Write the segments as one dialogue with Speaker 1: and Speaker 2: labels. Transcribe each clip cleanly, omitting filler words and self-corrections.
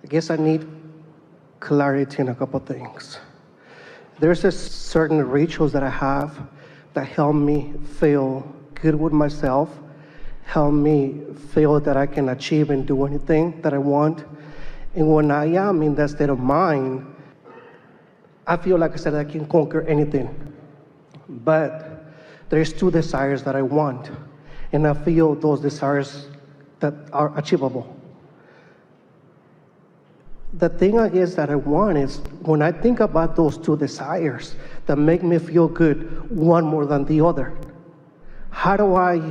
Speaker 1: guess I need clarity in a couple things. There's a certain rituals that I have that help me feel good with myself, help me feel that I can achieve and do anything that I want. And when I am in that state of mind, I feel like I said I can conquer anything. But there's two desires that I want, and I feel those desires that are achievable. The thing I guess that I want is when I think about those two desires that make me feel good, one more than the other, how do I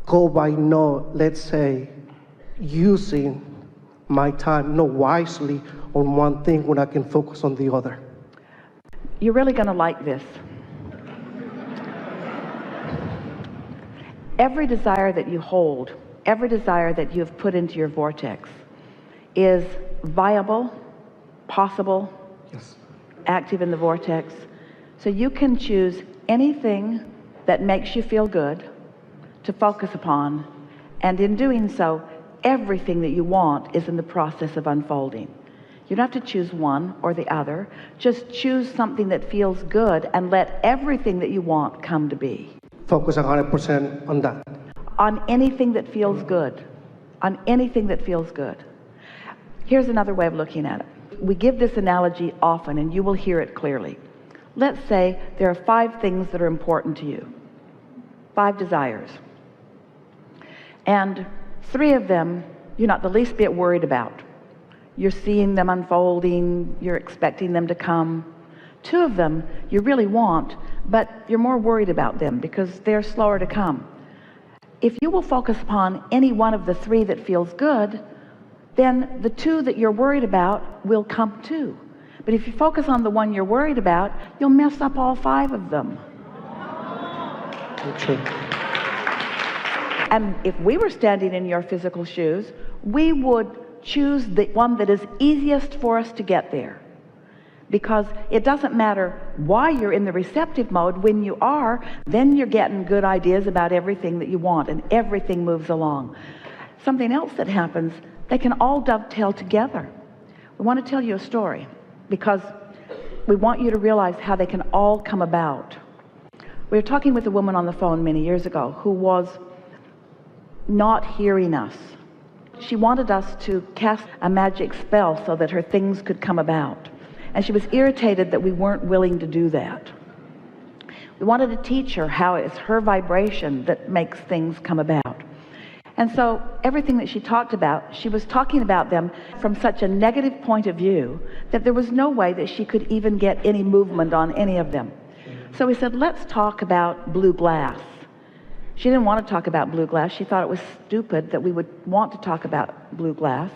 Speaker 1: go by let's say, using my time wisely on one thing when I can focus on the other?
Speaker 2: You're really going to like this. Every desire that you hold, every desire that you've put into your vortex is viable, possible,
Speaker 1: Yes.
Speaker 2: active in the vortex. So you can choose anything that makes you feel good to focus upon, and in doing so, everything that you want is in the process of unfolding. You don't have to choose one or the other. Just choose something that feels good and let everything that you want come to be.
Speaker 1: Focus 100% on that.
Speaker 2: On anything that feels good. On anything that feels good. Here's another way of looking at it. We give this analogy often, and you will hear it clearly. Let's say there are 5 things that are important to you. 5 desires. And 3 of them you're not the least bit worried about. You're seeing them unfolding, you're expecting them to come. 2 of them you really want, but you're more worried about them because they're slower to come. If you will focus upon any one of the 3 that feels good, then the 2 that you're worried about will come too. But if you focus on the one you're worried about, you'll mess up all 5 of them.
Speaker 1: True.
Speaker 2: And if we were standing in your physical shoes, we would choose the one that is easiest for us to get there. Because it doesn't matter why you're in the receptive mode. When you are, then you're getting good ideas about everything that you want, and everything moves along. Something else that happens, they can all dovetail together. We want to tell you a story because we want you to realize how they can all come about. We were talking with a woman on the phone many years ago who was not hearing us. She wanted us to cast a magic spell so that her things could come about. And she was irritated that we weren't willing to do that. We wanted to teach her how it's her vibration that makes things come about. And so everything that she talked about, she was talking about them from such a negative point of view that there was no way that she could even get any movement on any of them. So we said, let's talk about blue glass. She didn't want to talk about blue glass. She thought it was stupid that we would want to talk about blue glass.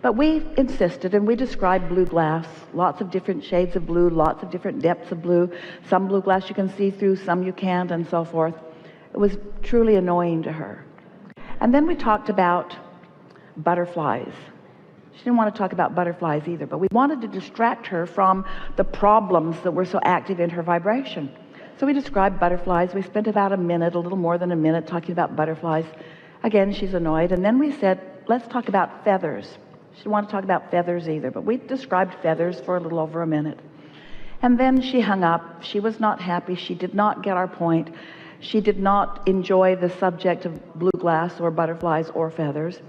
Speaker 2: But we insisted, and we described blue glass, lots of different shades of blue, lots of different depths of blue. Some blue glass you can see through, some you can't, and so forth. It was truly annoying to her. And then we talked about butterflies. She didn't want to talk about butterflies either, but we wanted to distract her from the problems that were so active in her vibration. So we described butterflies. We spent about a minute, a little more than a minute, talking about butterflies. Again, she's annoyed. And then we said, let's talk about feathers. She didn't want to talk about feathers either, but we described feathers for a little over a minute. And then she hung up. She was not happy. She did not get our point. She did not enjoy the subject of blue glass or butterflies or feathers.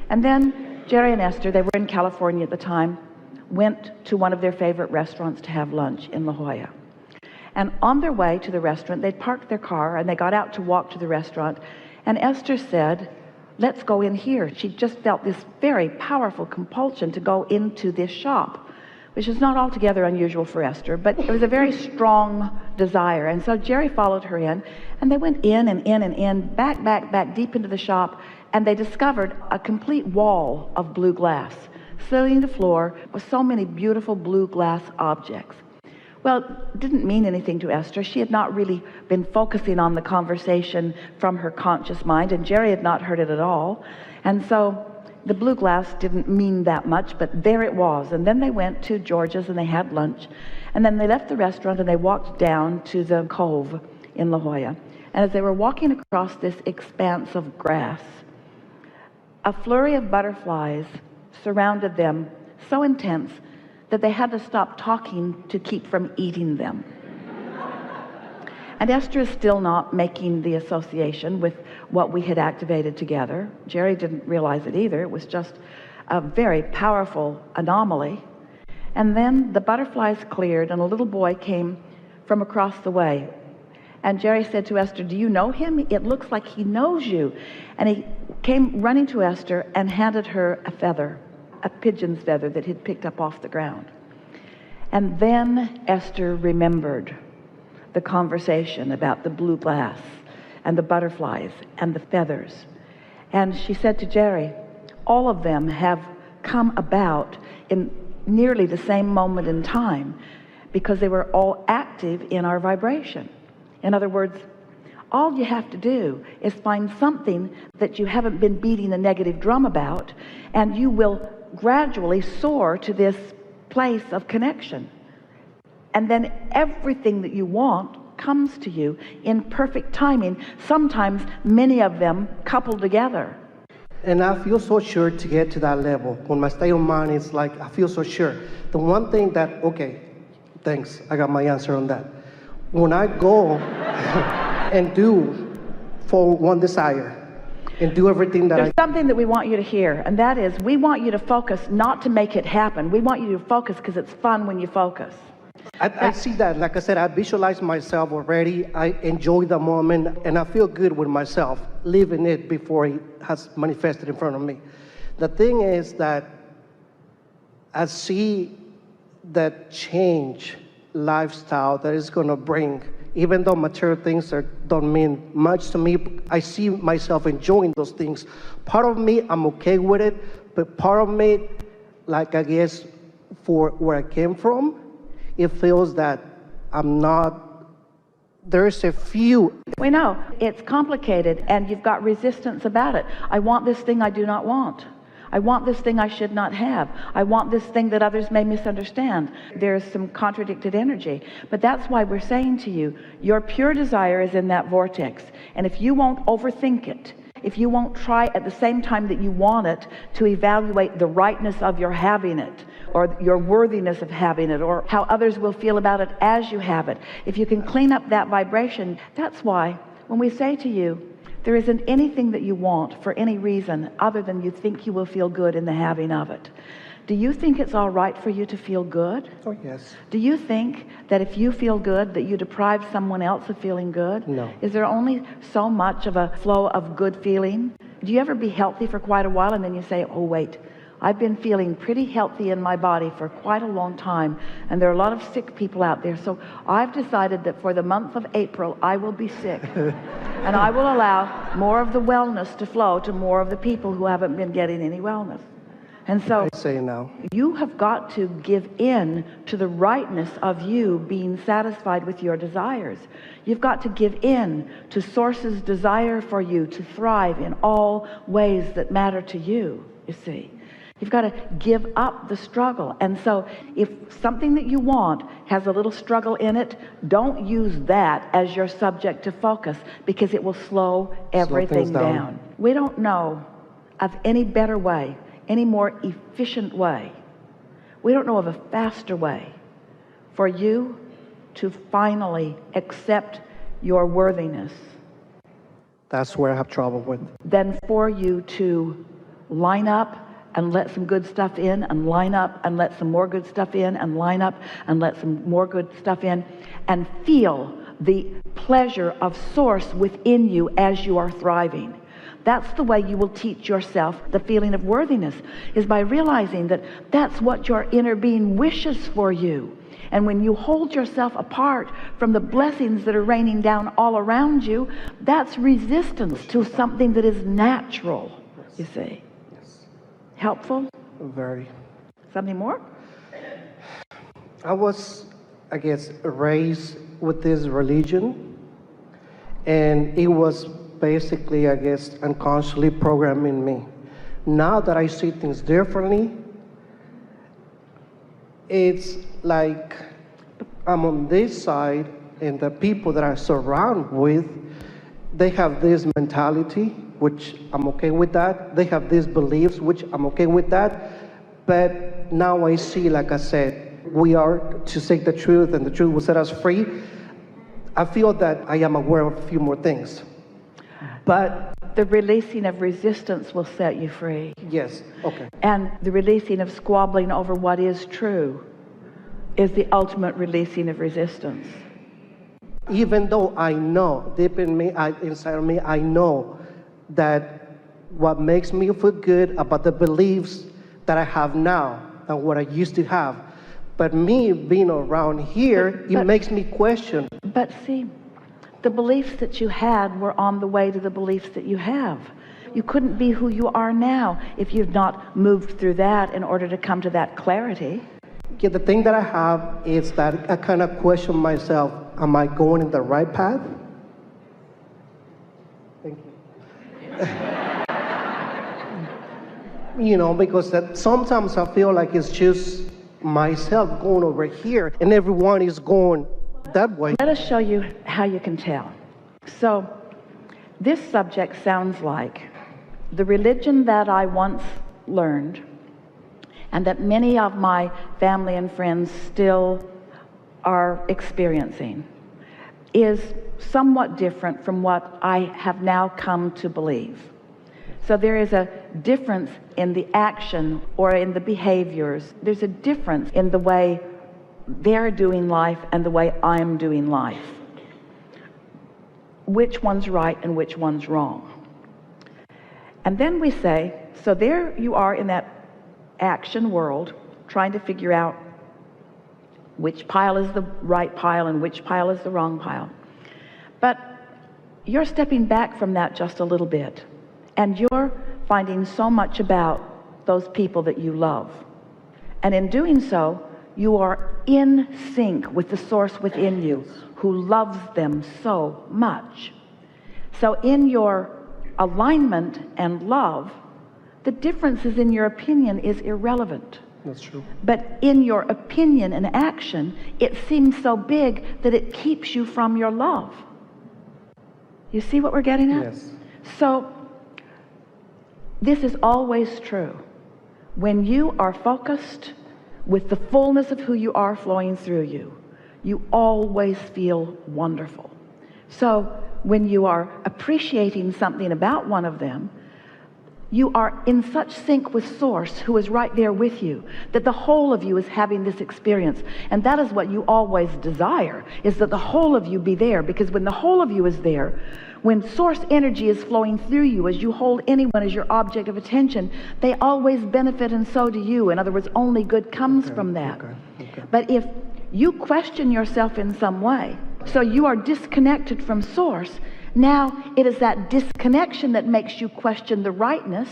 Speaker 2: And then Jerry and Esther, they were in California at the time, went to one of their favorite restaurants to have lunch in La Jolla. And on their way to the restaurant, they parked their car and they got out to walk to the restaurant. And Esther said, let's go in here. She just felt this very powerful compulsion to go into this shop, which is not altogether unusual for Esther, but it was a very strong desire. And so Jerry followed her in, and they went in and in and in, back deep into the shop, and they discovered a complete wall of blue glass, filling the floor with so many beautiful blue glass objects. Well, it didn't mean anything to Esther. She had not really been focusing on the conversation from her conscious mind, and Jerry had not heard it at all. And so the blue glass didn't mean that much, but there it was. And then they went to George's and they had lunch. And then they left the restaurant and they walked down to the cove in La Jolla. And as they were walking across this expanse of grass, a flurry of butterflies surrounded them so intense that they had to stop talking to keep from eating them. And Esther is still not making the association with what we had activated together. Jerry didn't realize it either. It was just a very powerful anomaly. And then the butterflies cleared and a little boy came from across the way. And Jerry said to Esther, "Do you know him? It looks like he knows you." And he came running to Esther and handed her a feather, a pigeon's feather that he'd picked up off the ground. And then Esther remembered the conversation about the blue glass and the butterflies and the feathers. And she said to Jerry, all of them have come about in nearly the same moment in time because they were all active in our vibration. In other words, all you have to do is find something that you haven't been beating a negative drum about, and you will gradually soar to this place of connection. And then everything that you want comes to you in perfect timing, sometimes many of them coupled together.
Speaker 1: And I feel so sure to get to that level. When my state of mind is like, I feel so sure. The one thing that, okay, thanks, I got my answer on that. When I go and do for one desire and do everything that
Speaker 2: There's something that we want you to hear, and that is we want you to focus not to make it happen. We want you to focus because it's fun when you focus.
Speaker 1: I see that. Like I said, I visualize myself already. I enjoy the moment, and I feel good with myself, living it before it has manifested in front of me. The thing is that I see that change lifestyle that is going to bring, even though material things don't mean much to me, I see myself enjoying those things. Part of me, I'm okay with it, but part of me, like I guess for where I came from, it feels that I'm not, there's a few.
Speaker 2: We know it's complicated and you've got resistance about it. I want this thing I do not want. I want this thing I should not have. I want this thing that others may misunderstand. There's some contradicted energy. But that's why we're saying to you, your pure desire is in that vortex. And if you won't overthink it, if you won't try at the same time that you want it to evaluate the rightness of your having it, or your worthiness of having it, or how others will feel about it as you have it, if you can clean up that vibration, that's why when we say to you, there isn't anything that you want for any reason other than you think you will feel good in the having of it. Do you think it's all right for you to feel good?
Speaker 1: Oh, yes.
Speaker 2: Do you think that if you feel good, that you deprive someone else of feeling good?
Speaker 1: No.
Speaker 2: Is there only so much of a flow of good feeling? Do you ever be healthy for quite a while and then you say, oh, wait, I've been feeling pretty healthy in my body for quite a long time, and there are a lot of sick people out there, so I've decided that for the month of April, I will be sick. And I will allow more of the wellness to flow to more of the people who haven't been getting any wellness. And so
Speaker 1: I say now,
Speaker 2: you have got to give in to the rightness of you being satisfied with your desires. You've got to give in to Source's desire for you to thrive in all ways that matter to you, you see. You've got to give up the struggle. And so if something that you want has a little struggle in it, don't use that as your subject to focus, because it will slow everything down. We don't know of any better way, any more efficient way. We don't know of a faster way for you to finally accept your worthiness.
Speaker 1: That's where I have trouble with.
Speaker 2: Than for you to line up and let some good stuff in, and line up and let some more good stuff in, and line up and let some more good stuff in, and feel the pleasure of Source within you as you are thriving. That's the way you will teach yourself the feeling of worthiness, is by realizing that that's what your inner being wishes for you. And when you hold yourself apart from the blessings that are raining down all around you, that's resistance to something that is natural, you see. Helpful?
Speaker 1: Very.
Speaker 2: Something more?
Speaker 1: I was, I guess, raised with this religion, and it was basically, I guess, unconsciously programming me. Now that I see things differently, it's like I'm on this side, and the people that I surround with, they have this mentality, which I'm okay with that. They have these beliefs, which I'm okay with that. But now I see, like I said, we are to seek the truth, and the truth will set us free. I feel that I am aware of a few more things. But
Speaker 2: the releasing of resistance will set you free.
Speaker 1: yes, okay.
Speaker 2: And the releasing of squabbling over what is true is the ultimate releasing of resistance.
Speaker 1: Even though I know, deep in me, inside of me, I know that what makes me feel good about the beliefs that I have now and what I used to have. But me being around here, it makes me question.
Speaker 2: But see, the beliefs that you had were on the way to the beliefs that you have. You couldn't be who you are now if you've not moved through that in order to come to that clarity.
Speaker 1: Yeah, the thing that I have is that I kind of question myself, am I going in the right path? Thank you. You know, because that sometimes I feel like it's just myself going over here and everyone is going that way.
Speaker 2: Let us show you how you can tell. So this subject sounds like the religion that I once learned and that many of my family and friends still are experiencing is somewhat different from what I have now come to believe. So there is a difference in the action or in the behaviors. There's a difference in the way they're doing life and the way I'm doing life. Which one's right and which one's wrong? And then we say, so there you are in that action world, trying to figure out which pile is the right pile and which pile is the wrong pile. But you're stepping back from that just a little bit, and you're finding so much about those people that you love. And in doing so, you are in sync with the source within you who loves them so much. So in your alignment and love, the differences in your opinion is irrelevant.
Speaker 1: That's true.
Speaker 2: But in your opinion and action, it seems so big that it keeps you from your love. You see what we're getting at?
Speaker 1: Yes.
Speaker 2: So this is always true. When you are focused with the fullness of who you are flowing through you, you always feel wonderful. So when you are appreciating something about one of them, you are in such sync with Source, who is right there with you, that the whole of you is having this experience. And that is what you always desire, is that the whole of you be there. Because when the whole of you is there, when Source energy is flowing through you, as you hold anyone as your object of attention, they always benefit, and so do you. In other words, only good comes from that.
Speaker 1: Okay.
Speaker 2: But if you question yourself in some way, so you are disconnected from Source, now it is that disconnection that makes you question the rightness.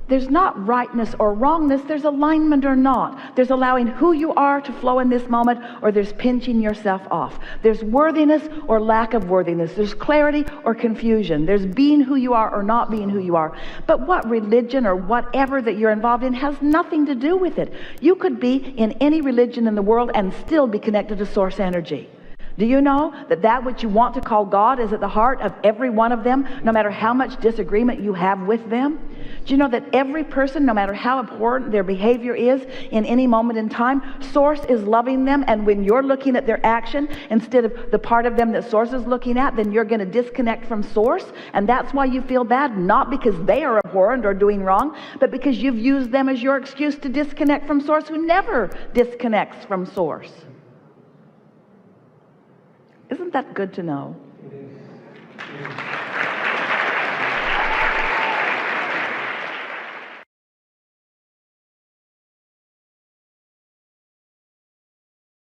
Speaker 2: There's not rightness or wrongness, there's alignment or not. There's allowing who you are to flow in this moment, or there's pinching yourself off. There's worthiness or lack of worthiness. There's clarity or confusion. There's being who you are or not being who you are. But what religion or whatever that you're involved in has nothing to do with it. You could be in any religion in the world and still be connected to Source energy. Do you know that that which you want to call God is at the heart of every one of them, no matter how much disagreement you have with them? Do you know that every person, no matter how abhorrent their behavior is in any moment in time, Source is loving them, and when you're looking at their action instead of the part of them that Source is looking at, then you're going to disconnect from Source, and that's why you feel bad, not because they are abhorrent or doing wrong, but because you've used them as your excuse to disconnect from Source, who never disconnects from Source. Isn't that good to know?
Speaker 1: It is.